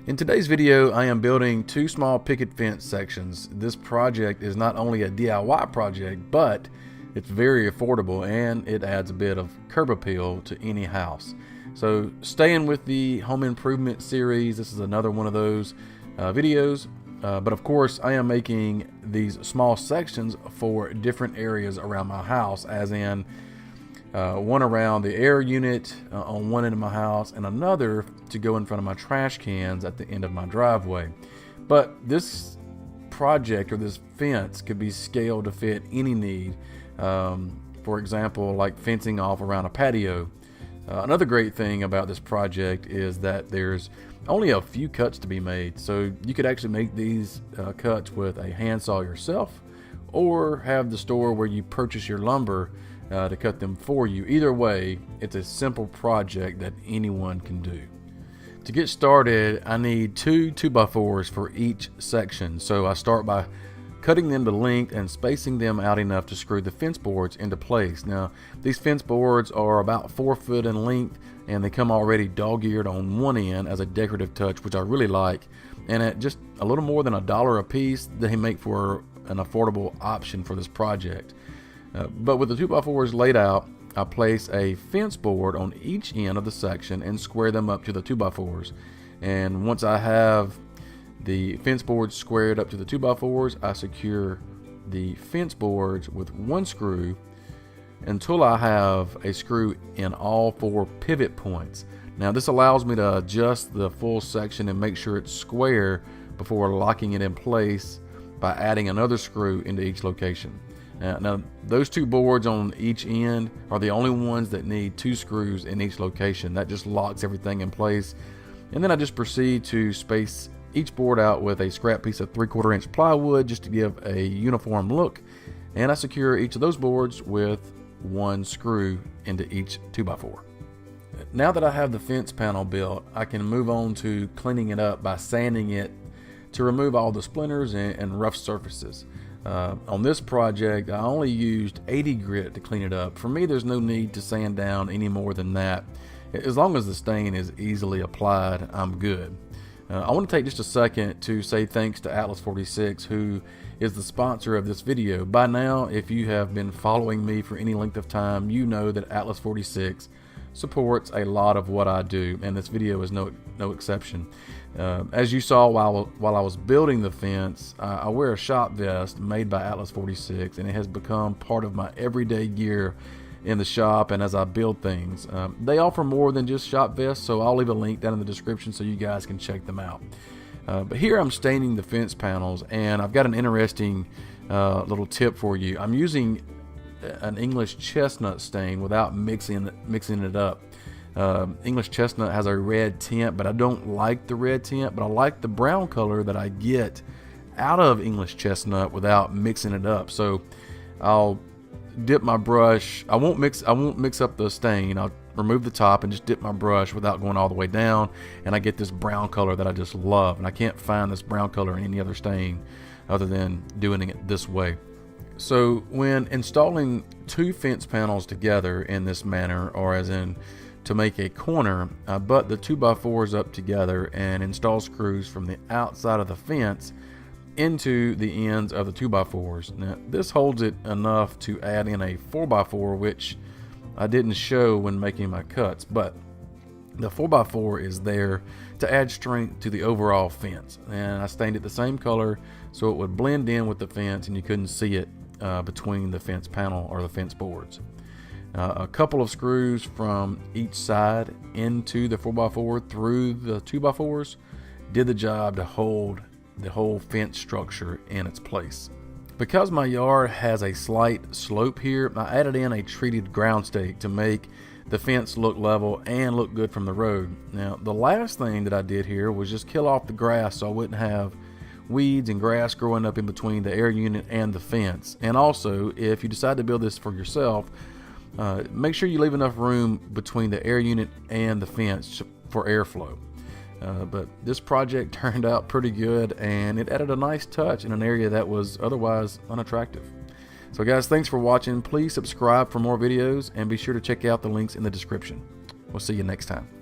In today's video, I am building two small picket fence sections. This project is not only a DIY project, but it's very affordable and it adds a bit of curb appeal to any house. So staying with the home improvement series, this is another one of those videos. But of course, I am making these small sections for different areas around my house, as in one around the air unit on one end of my house and another to go in front of my trash cans at the end of my driveway. But this project or this fence could be scaled to fit any need. For example, like fencing off around a patio. Another great thing about this project is that there's only a few cuts to be made, so you could actually make these cuts with a handsaw yourself, or have the store where you purchase your lumber to cut them for you. Either way, it's a simple project that anyone can do. To get started, I need two 2x4s for each section, so I start by cutting them to length and spacing them out enough to screw the fence boards into place. Now, these fence boards are about 4 foot in length, and they come already dog-eared on one end as a decorative touch, which I really like. And at just a little more than $1 a piece, they make for an affordable option for this project. But with the 2x4s laid out, I place a fence board on each end of the section and square them up to the 2x4s. And once I have the fence boards squared up to the 2x4s, I secure the fence boards with one screw until I have a screw in all 4 pivot points. Now this allows me to adjust the full section and make sure it's square before locking it in place by adding another screw into each location. Now those 2 boards on each end are the only ones that need 2 screws in each location. That just locks everything in place. And then I just proceed to space each board out with a scrap piece of 3/4 inch plywood just to give a uniform look. And I secure each of those boards with one screw into each 2x4. Now that I have the fence panel built, I can move on to cleaning it up by sanding it to remove all the splinters and rough surfaces. On this project, I only used 80 grit to clean it up. For me, there's no need to sand down any more than that. As long as the stain is easily applied, I'm good. I want to take just a second to say thanks to Atlas 46, who is the sponsor of this video. By now, if you have been following me for any length of time, you know that Atlas 46 supports a lot of what I do, and this video is no exception. As you saw while I was building the fence, I wear a shop vest made by Atlas 46, and it has become part of my everyday gear in the shop and as I build things. They offer more than just shop vests, so I'll leave a link down in the description so you guys can check them out. But here I'm staining the fence panels, and I've got an interesting little tip for you. I'm using an English chestnut stain without mixing it up. English chestnut has a red tint, but I don't like the red tint, but I like the brown color that I get out of English chestnut without mixing it up. So I'll dip my brush. I won't mix up the stain. I'll remove the top and just dip my brush without going all the way down, and I get this brown color that I just love. And I can't find this brown color in any other stain other than doing it this way. So when installing 2 fence panels together in this manner, or as in to make a corner, I butt the 2x4s up together and install screws from the outside of the fence into the ends of the 2x4s. Now this holds it enough to add in a 4x4, which I didn't show when making my cuts, but the 4x4 is there to add strength to the overall fence, and I stained it the same color so it would blend in with the fence and you couldn't see it between the fence panel or the fence boards. A couple of screws from each side into the 4x4 through the 2x4s did the job to hold the whole fence structure in its place. Because my yard has a slight slope here, I added in a treated ground stake to make the fence look level and look good from the road. Now the last thing that I did here was just kill off the grass so I wouldn't have weeds and grass growing up in between the air unit and the fence. And also, if you decide to build this for yourself, make sure you leave enough room between the air unit and the fence for airflow. But this project turned out pretty good, and it added a nice touch in an area that was otherwise unattractive. So guys, thanks for watching. Please subscribe for more videos and be sure to check out the links in the description. We'll see you next time.